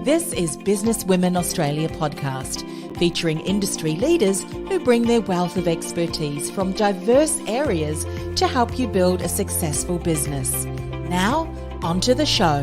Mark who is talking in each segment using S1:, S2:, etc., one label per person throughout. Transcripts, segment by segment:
S1: This is Business Women Australia podcast, featuring industry leaders who bring their wealth of expertise from diverse areas to help you build a successful business. Now, onto the show.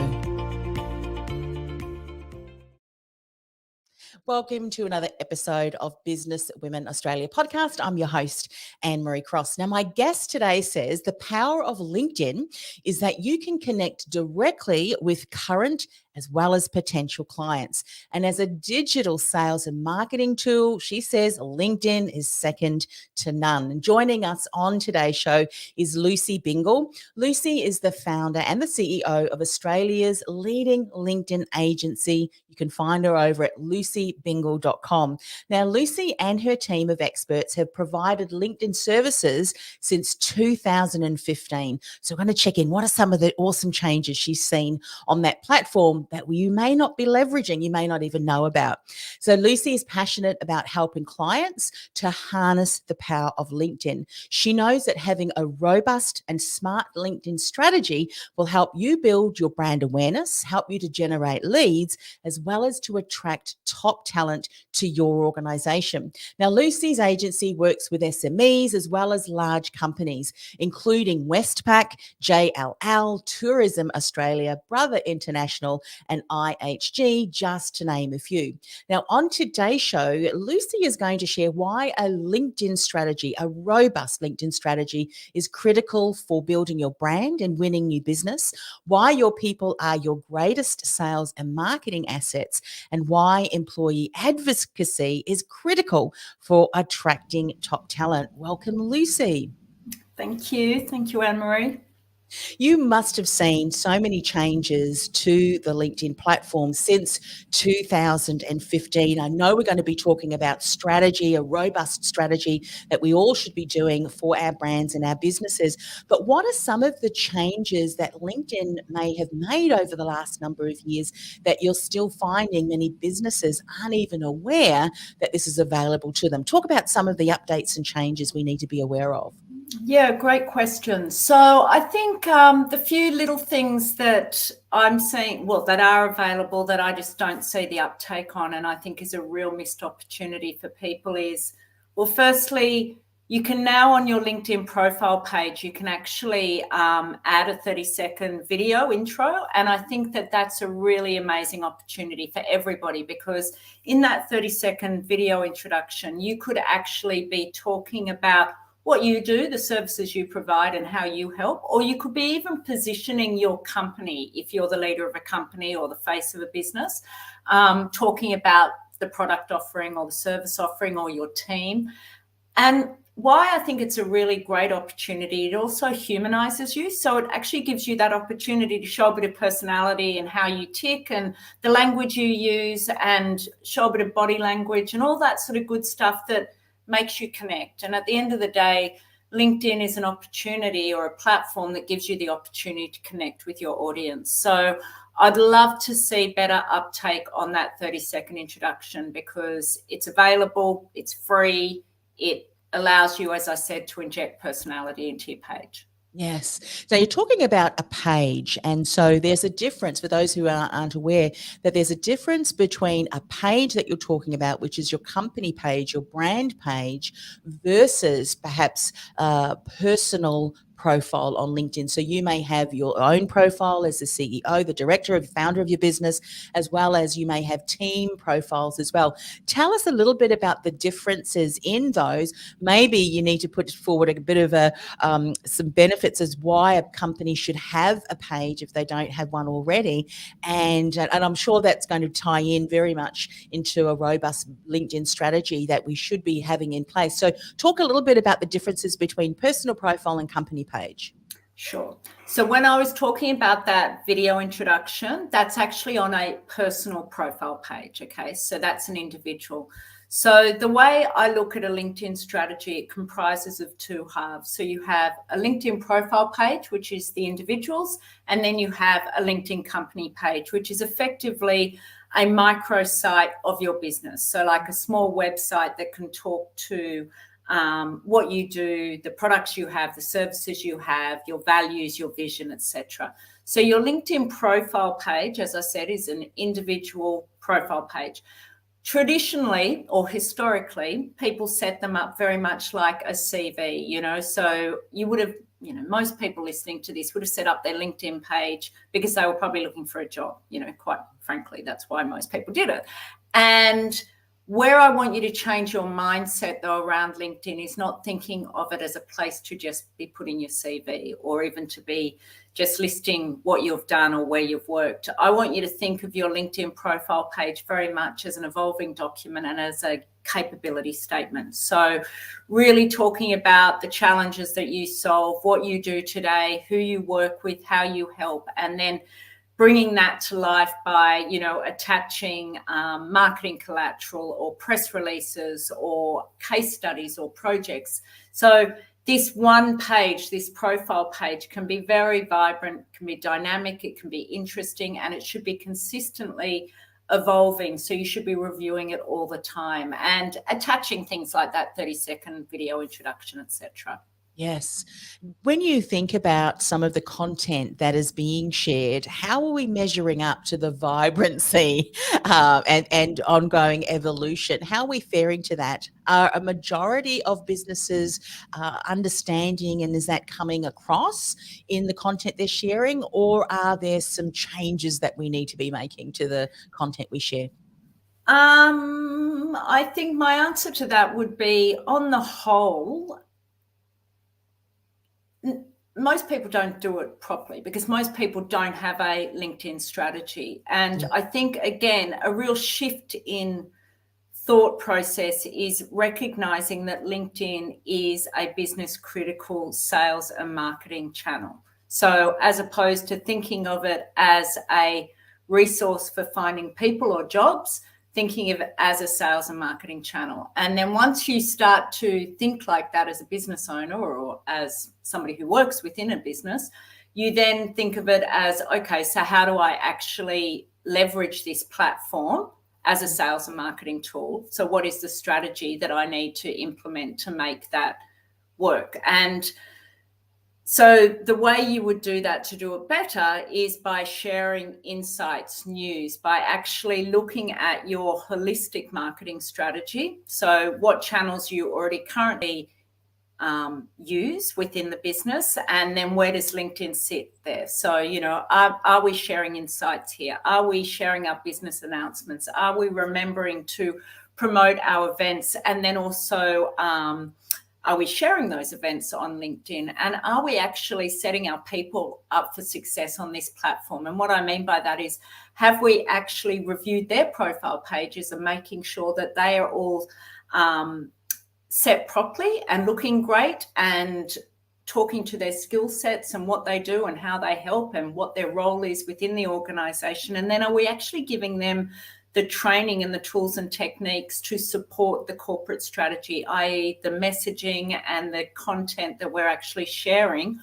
S1: Welcome to another episode of Business Women Australia podcast. I'm your host, Anne-Marie Cross. Now, my guest today says the power of LinkedIn is that you can connect directly with current as well as potential clients. And as a digital sales and marketing tool, she says LinkedIn is second to none. And joining us on today's show is Lucy Bingle. Lucy is the founder and the CEO of Australia's leading LinkedIn agency. You can find her over at lucybingle.com. Now, Lucy and her team of experts have provided LinkedIn services since 2015. So we're going to check in. What are some of the awesome changes she's seen on that platform that you may not be leveraging, you may not even know about? So Lucy is passionate about helping clients to harness the power of LinkedIn. She knows that having a robust and smart LinkedIn strategy will help you build your brand awareness, help you to generate leads, as well as to attract top talent to your organization. Now, Lucy's agency works with SMEs as well as large companies, including Westpac, JLL, Tourism Australia, Brother International, and IHG, just to name a few. Now, on today's show, Lucy is going to share why a LinkedIn strategy, a robust LinkedIn strategy, is critical for building your brand and winning new business, why your people are your greatest sales and marketing assets, and why employee advocacy is critical for attracting top talent. Welcome, Lucy.
S2: Thank you. Thank you, Anne-Marie.
S1: You must have seen so many changes to the LinkedIn platform since 2015. I know we're going to be talking about strategy, a robust strategy that we all should be doing for our brands and our businesses. But what are some of the changes that LinkedIn may have made over the last number of years that you're still finding many businesses aren't even aware that this is available to them? Talk about some of the updates and changes we need to be aware of.
S2: Yeah, great question. So I think the few little things that I'm seeing, that are available that I just don't see the uptake on, and I think is a real missed opportunity for people is, firstly, you can now on your LinkedIn profile page, you can actually add a 30-second video intro. And I think that that's a really amazing opportunity for everybody, because in that 30-second video introduction, you could actually be talking about what you do, the services you provide, and how you help. Or you could be even positioning your company, if you're the leader of a company or the face of a business, talking about the product offering or the service offering or your team. And why I think it's a really great opportunity, it also humanizes you. So it actually gives you that opportunity to show a bit of personality and how you tick and the language you use, and show a bit of body language and all that sort of good stuff that makes you connect. And at the end of the day, LinkedIn is an opportunity or a platform that gives you the opportunity to connect with your audience. So I'd love to see better uptake on that 30-second introduction, because it's available, it's free, it allows you, as I said, to inject personality into your page.
S1: Yes. So you're talking about a page. And so there's a difference for those who aren't aware that there's a difference between a page that you're talking about, which is your company page, your brand page, versus perhaps a personal profile on LinkedIn. So you may have your own profile as the CEO, the director, founder of your business, as well as you may have team profiles as well. Tell us a little bit about the differences in those. Maybe you need to put forward a bit of some benefits as why a company should have a page if they don't have one already. And I'm sure that's going to tie in very much into a robust LinkedIn strategy that we should be having in place. So talk a little bit about the differences between personal profile and company page.
S2: Sure. So when I was talking about that video introduction, that's actually on a personal profile page. Okay. So that's an individual. So the way I look at a LinkedIn strategy, it comprises of two halves. So you have a LinkedIn profile page, which is the individuals, and then you have a LinkedIn company page, which is effectively a microsite of your business. So like a small website that can talk to what you do, the products you have, the services you have, your values, your vision, etc. So your LinkedIn profile page, as I said, is an individual profile page. Traditionally or historically, people set them up very much like a CV, so you would have, most people listening to this would have set up their LinkedIn page because they were probably looking for a job, quite frankly, that's why most people did it. And where I want you to change your mindset, though, around LinkedIn is not thinking of it as a place to just be putting your CV or even to be just listing what you've done or where you've worked. I want you to think of your LinkedIn profile page very much as an evolving document and as a capability statement. So really talking about the challenges that you solve, what you do today, who you work with, how you help, and then bringing that to life by, attaching marketing collateral or press releases or case studies or projects. So this one page, this profile page, can be very vibrant, can be dynamic, it can be interesting, and it should be consistently evolving. So you should be reviewing it all the time and attaching things like that 30-second video introduction, etc.
S1: Yes. When you think about some of the content that is being shared, how are we measuring up to the vibrancy and ongoing evolution? How are we faring to that? Are a majority of businesses understanding, and is that coming across in the content they're sharing, or are there some changes that we need to be making to the content we share?
S2: I think my answer to that would be, on the whole, most people don't do it properly because most people don't have a LinkedIn strategy. And I think, again, a real shift in thought process is recognizing that LinkedIn is a business critical sales and marketing channel. So as opposed to thinking of it as a resource for finding people or jobs, thinking of it as a sales and marketing channel. And then once you start to think like that as a business owner or as somebody who works within a business, you then think of it as, okay, so how do I actually leverage this platform as a sales and marketing tool? So what is the strategy that I need to implement to make that work? And so the way you would do that to do it better is by sharing insights, news, by actually looking at your holistic marketing strategy. So what channels you already currently use within the business, and then where does LinkedIn sit there? So, are we sharing insights here? Are we sharing our business announcements? Are we remembering to promote our events? And then also, are we sharing those events on LinkedIn? And are we actually setting our people up for success on this platform? And what I mean by that is, have we actually reviewed their profile pages and making sure that they are all set properly and looking great and talking to their skill sets and what they do and how they help and what their role is within the organization? And then are we actually giving them the training and the tools and techniques to support the corporate strategy, i.e. the messaging and the content that we're actually sharing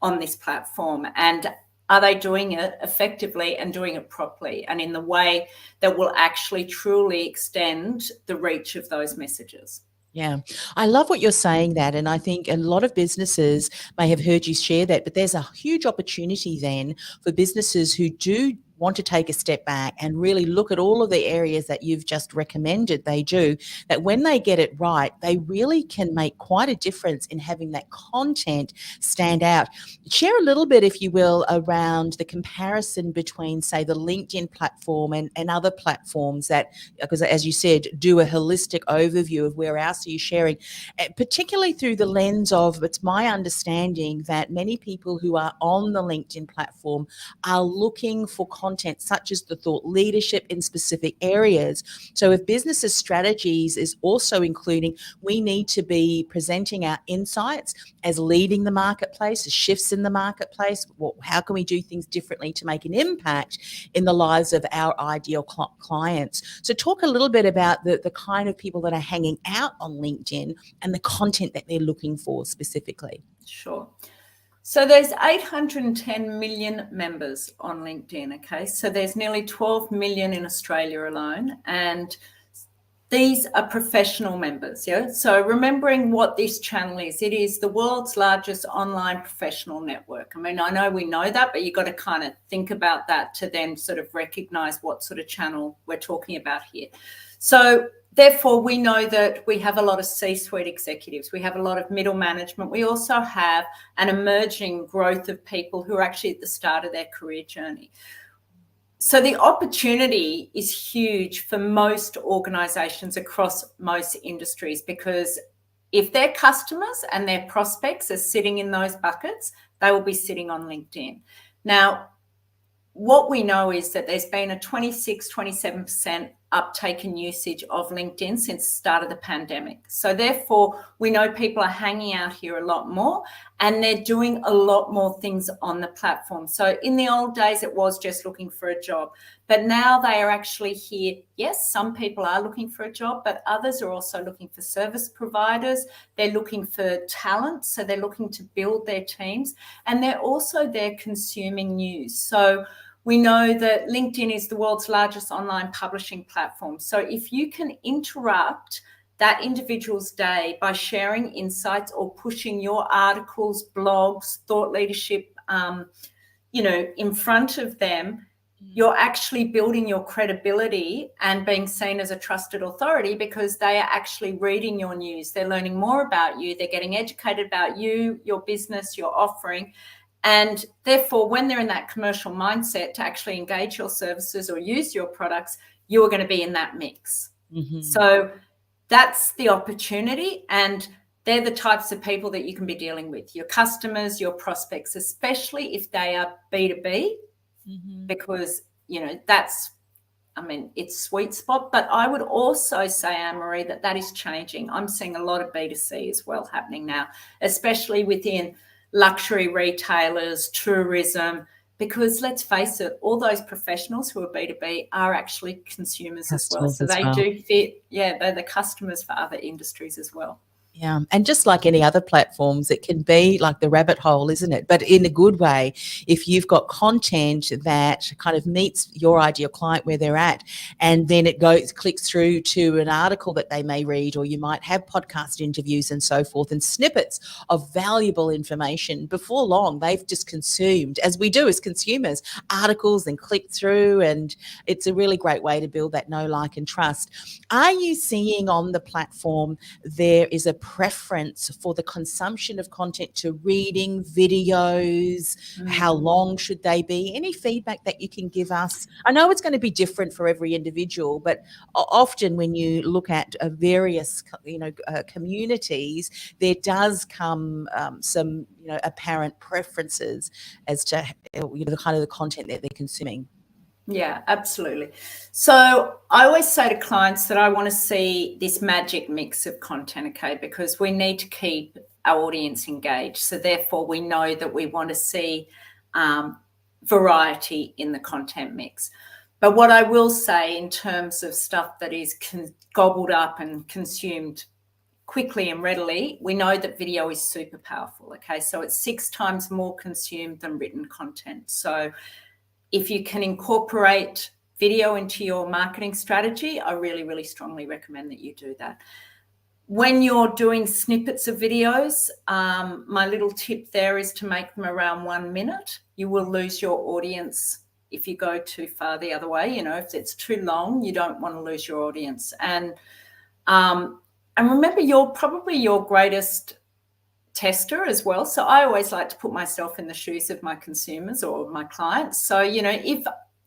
S2: on this platform? And are they doing it effectively and doing it properly and in the way that will actually truly extend the reach of those messages?
S1: Yeah, I love what you're saying that. And I think a lot of businesses may have heard you share that, but there's a huge opportunity then for businesses who do want to take a step back and really look at all of the areas that you've just recommended they do, that when they get it right, they really can make quite a difference in having that content stand out. Share a little bit, if you will, around the comparison between, say, the LinkedIn platform and other platforms that, because as you said, do a holistic overview of where else are you sharing, particularly through the lens of, it's my understanding that many people who are on the LinkedIn platform are looking for content such as the thought leadership in specific areas. So if businesses' strategies is also including, we need to be presenting our insights as leading the marketplace, as shifts in the marketplace. Well, how can we do things differently to make an impact in the lives of our ideal clients? So talk a little bit about the kind of people that are hanging out on LinkedIn and the content that they're looking for specifically.
S2: Sure. So there's 810 million members on LinkedIn, okay? So there's nearly 12 million in Australia alone. And these are professional members, yeah? So remembering what this channel is, it is the world's largest online professional network. I mean, I know we know that, but you've got to kind of think about that to then sort of recognize what sort of channel we're talking about here. So therefore, we know that we have a lot of C-suite executives. We have a lot of middle management. We also have an emerging growth of people who are actually at the start of their career journey. So the opportunity is huge for most organizations across most industries, because if their customers and their prospects are sitting in those buckets, they will be sitting on LinkedIn. Now, what we know is that there's been a 27% uptake in usage of LinkedIn since the start of the pandemic. So therefore, we know people are hanging out here a lot more, and they're doing a lot more things on the platform. So in the old days, it was just looking for a job, but now they are actually here. Yes, some people are looking for a job, but others are also looking for service providers. They're looking for talent. So they're looking to build their teams, and they're also there consuming news. So we know that LinkedIn is the world's largest online publishing platform. So if you can interrupt that individual's day by sharing insights or pushing your articles, blogs, thought leadership, in front of them, you're actually building your credibility and being seen as a trusted authority, because they are actually reading your news. They're learning more about you. They're getting educated about you, your business, your offering. And therefore, when they're in that commercial mindset to actually engage your services or use your products, you are going to be in that mix. Mm-hmm. So that's the opportunity. And they're the types of people that you can be dealing with, your customers, your prospects, especially if they are B2B, because, that's, it's sweet spot. But I would also say, Anne-Marie, that is changing. I'm seeing a lot of B2C as well happening now, especially within luxury retailers, tourism, because let's face it, all those professionals who are B2B are actually consumers as well. So they do fit, they're the customers for other industries as well.
S1: Yeah. And just like any other platforms, it can be like the rabbit hole, isn't it? But in a good way, if you've got content that kind of meets your ideal client where they're at, and then it clicks through to an article that they may read, or you might have podcast interviews and so forth, and snippets of valuable information. Before long, they've just consumed, as we do as consumers, articles and click through, and it's a really great way to build that know, like, and trust. Are you seeing on the platform there is a preference for the consumption of content to reading, videos? How long should they be? Any feedback that you can give us? I know it's going to be different for every individual, but often when you look at various communities, there does come some apparent preferences as to the kind of the content that they're consuming.
S2: Yeah, absolutely. So I always say to clients that I want to see this magic mix of content, okay, because we need to keep our audience engaged. So therefore, we know that we want to see variety in the content mix. But what I will say in terms of stuff that is gobbled up and consumed quickly and readily, we know that video is super powerful, okay? So it's 6 times more consumed than written content. So if you can incorporate video into your marketing strategy, I really, really strongly recommend that you do that. When you're doing snippets of videos, my little tip there is to make them around 1 minute. You will lose your audience if you go too far the other way. If it's too long, you don't want to lose your audience. And remember, you're probably your greatest tester as well. So I always like to put myself in the shoes of my consumers or my clients. So,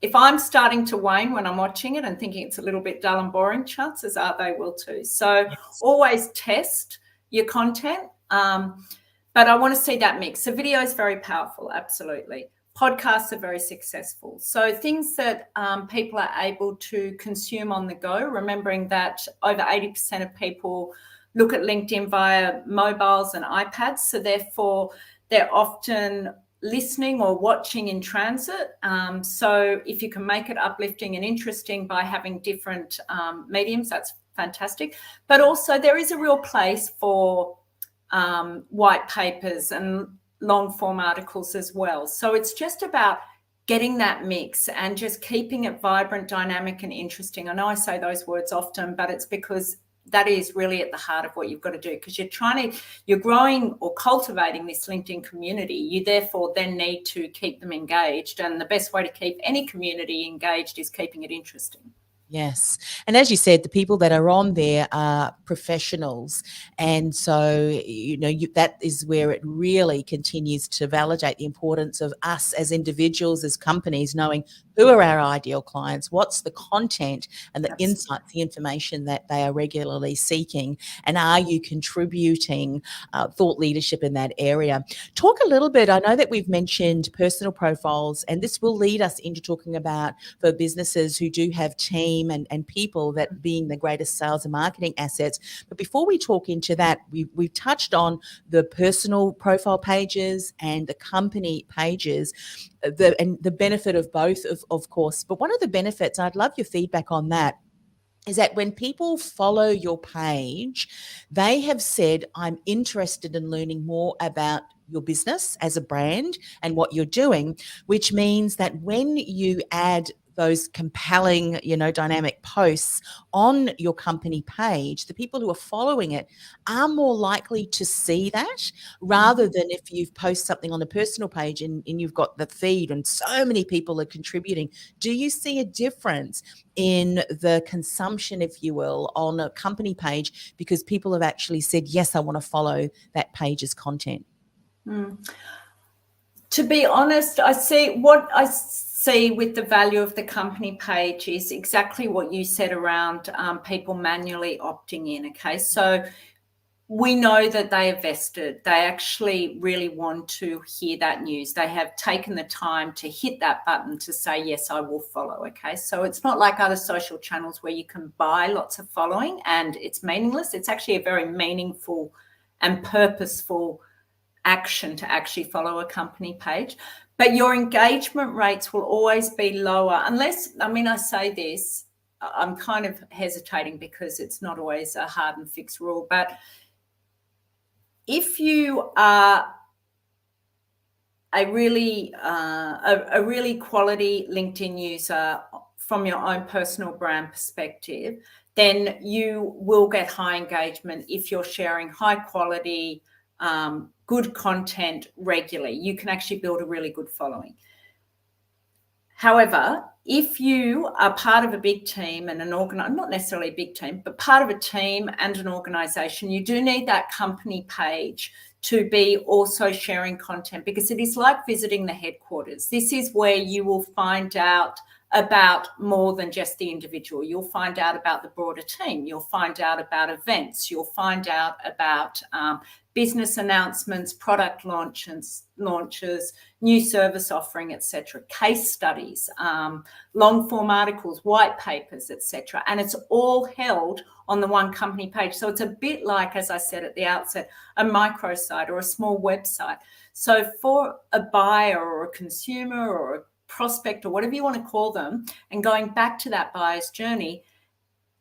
S2: if I'm starting to wane when I'm watching it and thinking it's a little bit dull and boring, chances are they will too. So always test your content. But I want to see that mix. So video is very powerful. Absolutely. Podcasts are very successful. So things that people are able to consume on the go, remembering that over 80% of people look at LinkedIn via mobiles and iPads. So therefore, they're often listening or watching in transit. So if you can make it uplifting and interesting by having different mediums, that's fantastic. But also there is a real place for white papers and long form articles as well. So it's just about getting that mix and just keeping it vibrant, dynamic, and interesting. I know I say those words often, but it's because that is really at the heart of what you've got to do, because you're growing or cultivating this LinkedIn community. You therefore then need to keep them engaged. And the best way to keep any community engaged is keeping it interesting.
S1: Yes. And as you said, the people that are on there are professionals. And so, that is where it really continues to validate the importance of us as individuals, as companies, knowing who are our ideal clients, what's the content and the insights, the information that they are regularly seeking, and are you contributing thought leadership in that area? Talk a little bit, I know that we've mentioned personal profiles, and this will lead us into talking about for businesses who do have team and people that being the greatest sales and marketing assets. But before we talk into that, we've touched on the personal profile pages and the company pages, the benefit of both, of course. But one of the benefits, I'd love your feedback on that, is that when people follow your page, they have said, I'm interested in learning more about your business as a brand and what you're doing, which means that when you add those compelling, dynamic posts on your company page, the people who are following it are more likely to see that, rather than if you've posted something on a personal page and you've got the feed and so many people are contributing. Do you see a difference in the consumption, if you will, on a company page because people have actually said, yes, I want to follow that page's content?
S2: To be honest, I see with the value of the company page is exactly what you said around people manually opting in. Okay, so we know that they are vested. They actually really want to hear that news. They have taken the time to hit that button to say, yes, I will follow. Okay, so it's not like other social channels where you can buy lots of following and it's meaningless. It's actually a very meaningful and purposeful action to actually follow a company page. But your engagement rates will always be lower unless, I say this, I'm kind of hesitating because it's not always a hard and fixed rule, but if you are a really quality LinkedIn user from your own personal brand perspective, then you will get high engagement if you're sharing high quality, good content regularly. You can actually build a really good following. However, if you are part of a big team and not necessarily a big team, but part of a team and an organization, you do need that company page to be also sharing content, because it is like visiting the headquarters. This is where you will find out about more than just the individual. You'll find out about the broader team. You'll find out about events. You'll find out about business announcements, product launches, new service offering, etc., case studies, long form articles, white papers, etc. And it's all held on the one company page. So it's a bit like, as I said at the outset, a microsite or a small website. So for a buyer or a consumer or a prospect or whatever you want to call them, and going back to that buyer's journey,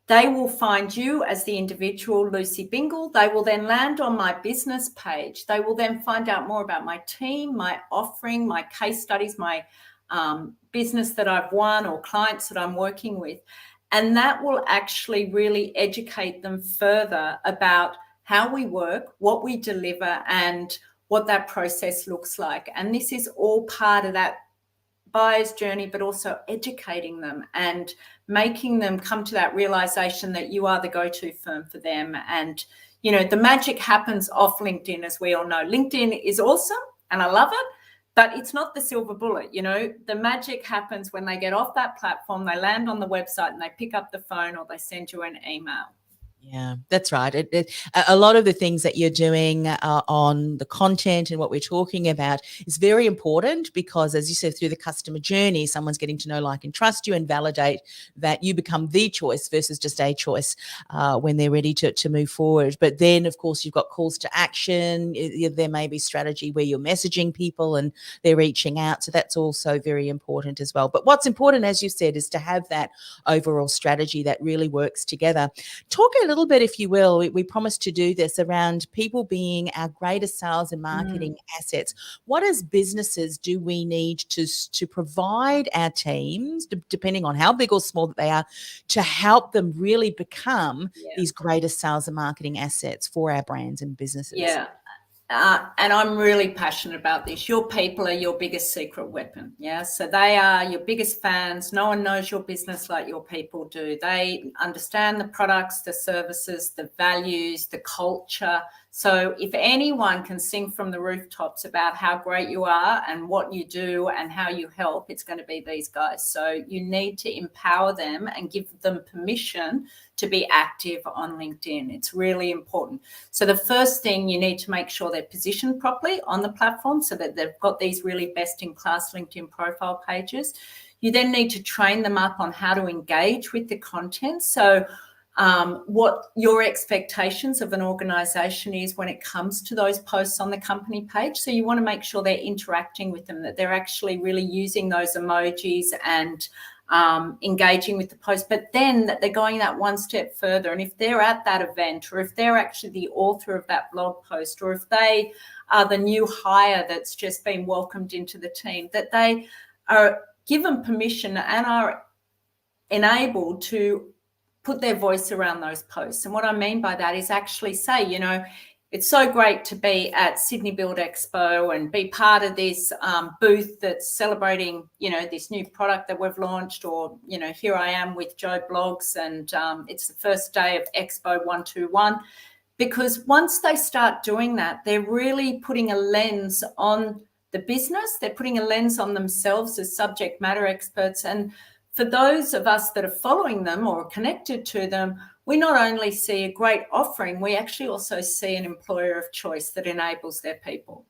S2: they will find you as the individual, Lucy Bingle. They will then land on my business page. They will then find out more about my team, my offering, my case studies, my business that I've won or clients that I'm working with. And that will actually really educate them further about how we work, what we deliver, and what that process looks like. And this is all part of that buyer's journey, but also educating them and making them come to that realization that you are the go-to firm for them. And, the magic happens off LinkedIn, as we all know. LinkedIn is awesome and I love it, but it's not the silver bullet. The magic happens when they get off that platform, they land on the website and they pick up the phone or they send you an email.
S1: Yeah, that's right. A lot of the things that you're doing on the content and what we're talking about is very important because, as you said, through the customer journey, someone's getting to know, like, and trust you and validate that you become the choice versus just a choice when they're ready to move forward. But then, of course, you've got calls to action. There may be strategy where you're messaging people and they're reaching out. So that's also very important as well. But what's important, as you said, is to have that overall strategy that really works together. Talk a little little bit, if you will. We promised to do this around people being our greatest sales and marketing assets. What as businesses do we need to provide our teams, depending on how big or small that they are, to help them really become these greatest sales and marketing assets for our brands and businesses?
S2: Yeah. And I'm really passionate about this. Your people are your biggest secret weapon. Yeah. So they are your biggest fans. No one knows your business like your people do. They understand the products, the services, the values, the culture. So if anyone can sing from the rooftops about how great you are and what you do and how you help, it's going to be these guys. So you need to empower them and give them permission to be active on LinkedIn. It's really important. So the first thing, you need to make sure they're positioned properly on the platform so that they've got these really best-in-class LinkedIn profile pages. You then need to train them up on how to engage with the content. So what your expectations of an organization is when it comes to those posts on the company page. So you want to make sure they're interacting with them, that they're actually really using those emojis and engaging with the post, but then that they're going that one step further. And if they're at that event, or if they're actually the author of that blog post, or if they are the new hire that's just been welcomed into the team, that they are given permission and are enabled to put their voice around those posts. And what I mean by that is actually say, you know, it's so great to be at Sydney Build Expo and be part of this booth that's celebrating, you know, this new product that we've launched, or, you know, here I am with Joe Blogs and it's the first day of Expo 121. Because once they start doing that, they're really putting a lens on the business. They're putting a lens on themselves as subject matter experts. And for those of us that are following them or connected to them, we not only see a great offering, we actually also see an employer of choice that enables their people.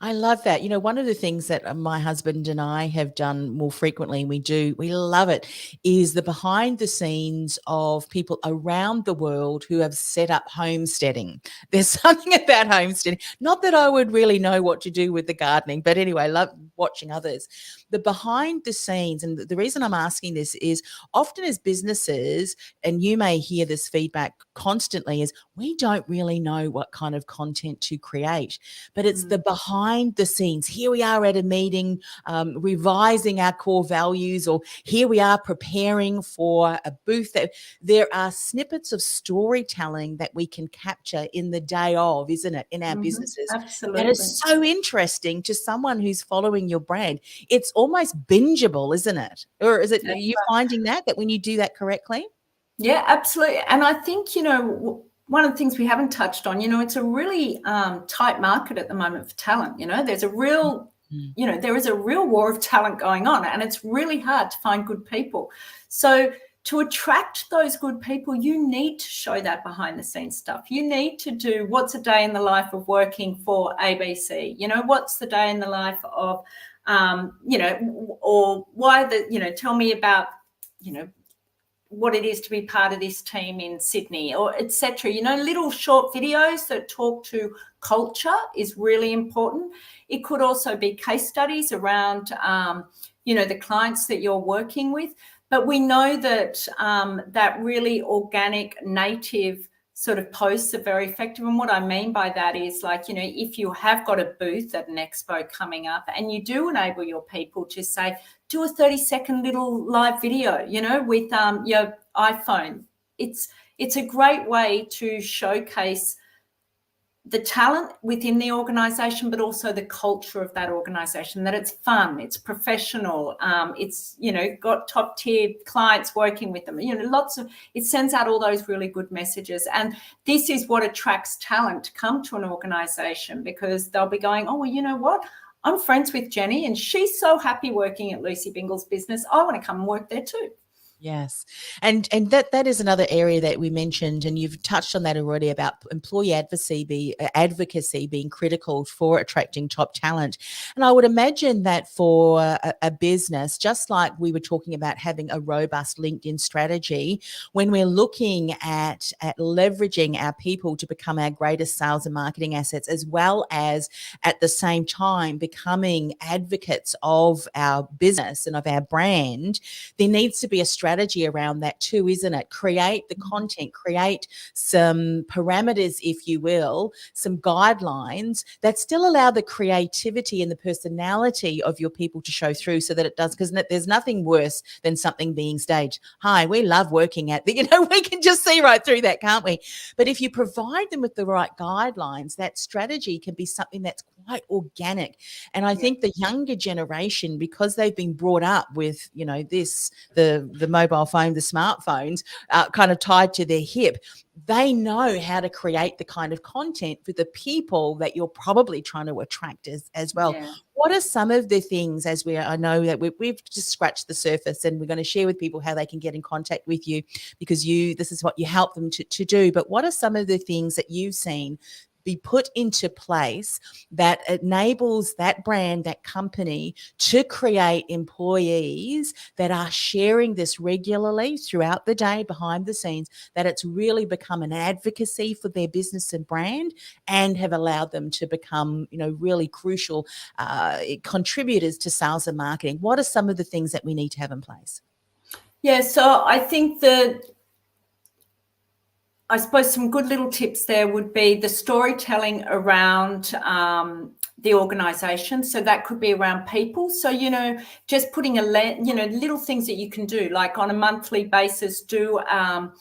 S1: I love that. You know, one of the things that my husband and I have done more frequently, and we love it, is the behind the scenes of people around the world who have set up homesteading. There's something about homesteading. Not that I would really know what to do with the gardening, but anyway, I love watching others. The behind the scenes, and the reason I'm asking this is often as businesses, and you may hear this feedback constantly, is we don't really know what kind of content to create. But it's the behind the scenes. Here we are at a meeting, revising our core values, or here we are preparing for a booth. That there are snippets of storytelling that we can capture in the day of, isn't it, in our businesses?
S2: Absolutely.
S1: That is so interesting to someone who's following your brand. It's almost bingeable, isn't it? Or is it, are you finding that when you do that correctly?
S2: Yeah, absolutely. And I think, you know, one of the things we haven't touched on, you know, it's a really tight market at the moment for talent. You know, there's a real, you know, there is a real war of talent going on, and it's really hard to find good people. So to attract those good people, you need to show that behind the scenes stuff. You need to do what's a day in the life of working for ABC, you know, what's the day in the life of, you know, or why the, you know, tell me about, you know, what it is to be part of this team in Sydney, or etc. You know, little short videos that talk to culture is really important. It could also be case studies around, you know, the clients that you're working with. But we know that that really organic, native sort of posts are very effective. And what I mean by that is, like, you know, if you have got a booth at an expo coming up and you do enable your people to say, do a 30-second little live video, you know, with your iPhone. It's a great way to showcase the talent within the organisation, but also the culture of that organisation, that it's fun, it's professional, it's, you know, got top tier clients working with them, you know, it sends out all those really good messages. And this is what attracts talent to come to an organisation, because they'll be going, oh, well, you know what? I'm friends with Jenny and she's so happy working at Lucy Bingle's business. I want to come and work there too.
S1: Yes. And that is another area that we mentioned, and you've touched on that already, about employee advocacy being critical for attracting top talent. And I would imagine that for a business, just like we were talking about having a robust LinkedIn strategy, when we're looking at leveraging our people to become our greatest sales and marketing assets, as well as at the same time becoming advocates of our business and of our brand, there needs to be a strategy strategy around that too, isn't it? Create the content, create some parameters, if you will, some guidelines that still allow the creativity and the personality of your people to show through, so that it does, because there's nothing worse than something being staged. Hi, we love working at the, we can just see right through that, can't we? But if you provide them with the right guidelines, that strategy can be something that's quite organic. And I think the younger generation, because they've been brought up with, the mobile phone, the smartphones, kind of tied to their hip, they know how to create the kind of content for the people that you're probably trying to attract as well.
S2: Yeah.
S1: What are some of the things, I know that we've just scratched the surface, and we're going to share with people how they can get in contact with you, because this is what you help them to do. But what are some of the things that you've seen be put into place that enables that brand, that company, to create employees that are sharing this regularly throughout the day behind the scenes, that it's really become an advocacy for their business and brand, and have allowed them to become, really crucial contributors to sales and marketing? What are some of the things that we need to have in place?
S2: Yeah, so I think that, I suppose some good little tips there would be the storytelling around the organisation. So that could be around people. So, just putting little things that you can do, like on a monthly basis, do, a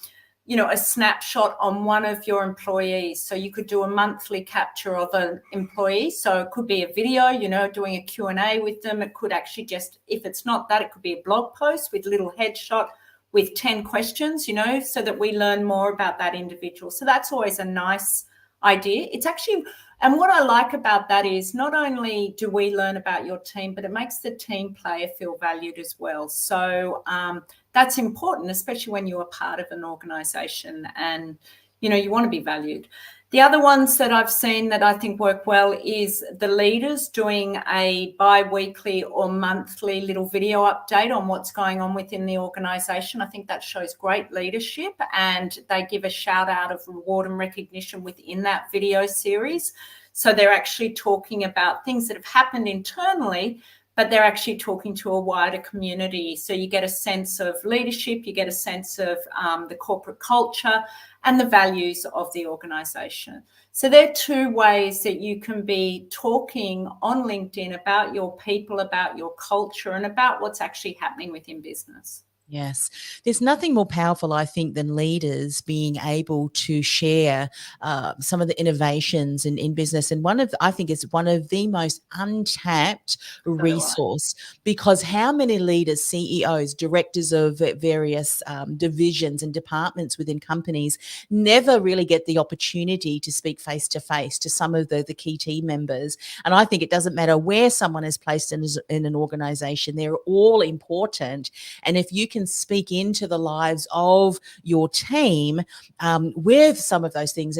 S2: snapshot on one of your employees. So you could do a monthly capture of an employee. So it could be a video, doing a Q&A with them. It could actually just, if it's not that, it could be a blog post with little headshot with 10 questions, so that we learn more about that individual. So that's always a nice idea. It's actually, and what I like about that is not only do we learn about your team, but it makes the team player feel valued as well. So that's important, especially when you're part of an organisation and, you want to be valued. The other ones that I've seen that I think work well is the leaders doing a bi-weekly or monthly little video update on what's going on within the organisation. I think that shows great leadership, and they give a shout out of reward and recognition within that video series. So they're actually talking about things that have happened internally, but they're actually talking to a wider community. So you get a sense of leadership, you get a sense of the corporate culture and the values of the organisation. So there are two ways that you can be talking on LinkedIn about your people, about your culture, and about what's actually happening within business.
S1: Yes. There's nothing more powerful, I think, than leaders being able to share some of the innovations in business. And I think it's one of the most untapped resource, because how many leaders, CEOs, directors of various divisions and departments within companies never really get the opportunity to speak face to face to some of the key team members. And I think it doesn't matter where someone is placed in an organization, they're all important. And if you can speak into the lives of your team with some of those things,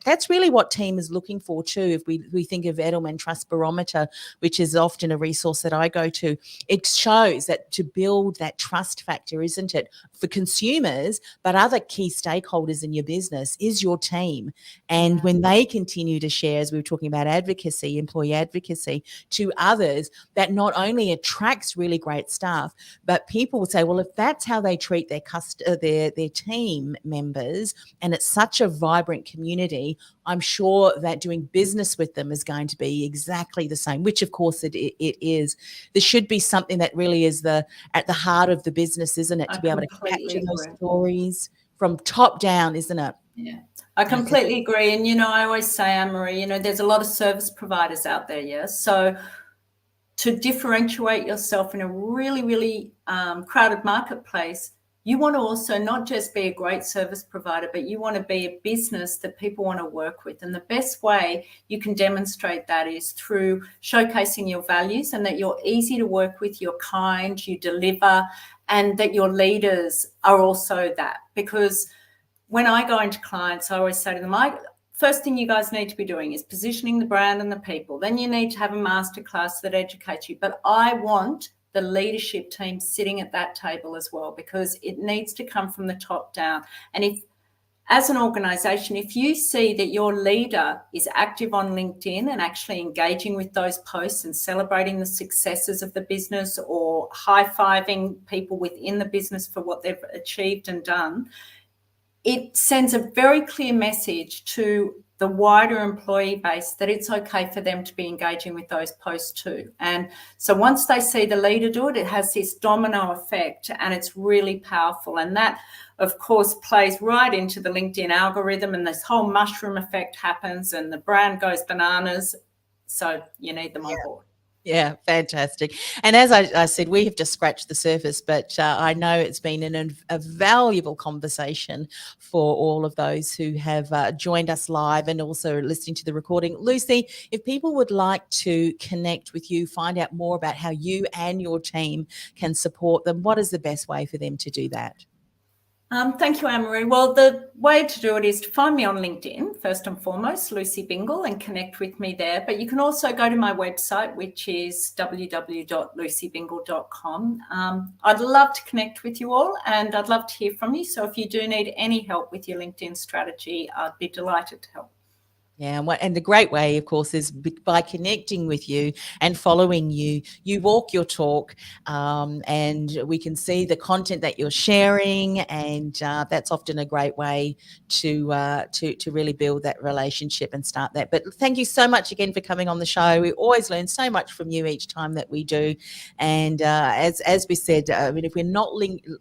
S1: that's really what team is looking for too. If we think of Edelman Trust Barometer, which is often a resource that I go to, it shows that to build that trust factor, isn't it, for consumers, but other key stakeholders in your business, is your team. And when they continue to share, as we were talking about advocacy, employee advocacy, to others, that not only attracts really great staff, but people would say, well, if that's how they treat their team members, and it's such a vibrant community, I'm sure that doing business with them is going to be exactly the same, which of course it is. There should be something that really is at the heart of the business, isn't it? To be able to capture those stories from top down, isn't it?
S2: Yeah, I completely agree. And, I always say, Anne-Marie, there's a lot of service providers out there, yes? So to differentiate yourself in a really, really crowded marketplace, you want to also not just be a great service provider, but you want to be a business that people want to work with. And the best way you can demonstrate that is through showcasing your values, and that you're easy to work with, you're kind, you deliver, and that your leaders are also that. Because when I go into clients, I always say to them, first thing you guys need to be doing is positioning the brand and the people. Then you need to have a masterclass that educates you. But I want the leadership team sitting at that table as well, because it needs to come from the top down. And if as an organisation, if you see that your leader is active on LinkedIn and actually engaging with those posts and celebrating the successes of the business or high-fiving people within the business for what they've achieved and done, it sends a very clear message to the wider employee base that it's okay for them to be engaging with those posts too. And so once they see the leader do it, it has this domino effect and it's really powerful. And that, of course, plays right into the LinkedIn algorithm, and this whole mushroom effect happens and the brand goes bananas. So you need them on board.
S1: Yeah, fantastic. And as I said, we have just scratched the surface, but I know it's been a valuable conversation for all of those who have joined us live and also listening to the recording. Lucy, if people would like to connect with you, find out more about how you and your team can support them, what is the best way for them to do that?
S2: Thank you, Anne-Marie. Well, the way to do it is to find me on LinkedIn, first and foremost, Lucy Bingle, and connect with me there. But you can also go to my website, which is www.lucybingle.com. I'd love to connect with you all, and I'd love to hear from you. So if you do need any help with your LinkedIn strategy, I'd be delighted to help.
S1: Yeah, and the great way, of course, is by connecting with you and following you. You walk your talk, and we can see the content that you're sharing, and that's often a great way to really build that relationship and start that. But thank you so much again for coming on the show. We always learn so much from you each time that we do. And as we said, I mean, if we're not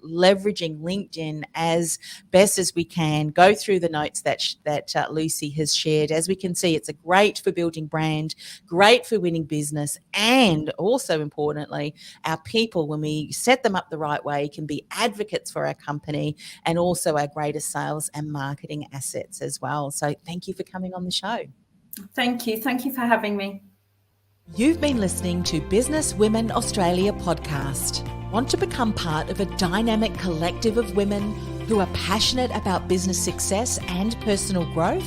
S1: leveraging LinkedIn as best as we can, go through the notes that Lucy has shared. As we can see, it's a great for building brand, great for winning business, and also importantly, our people, when we set them up the right way, can be advocates for our company and also our greatest sales and marketing assets as well. So thank you for coming on the show.
S2: Thank you. Thank you for having me.
S1: You've been listening to Business Women Australia podcast. Want to become part of a dynamic collective of women who are passionate about business success and personal growth?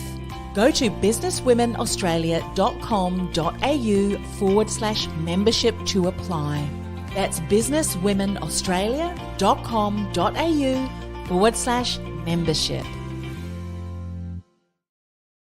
S1: Go to businesswomenaustralia.com.au/membership to apply. That's businesswomenaustralia.com.au/membership.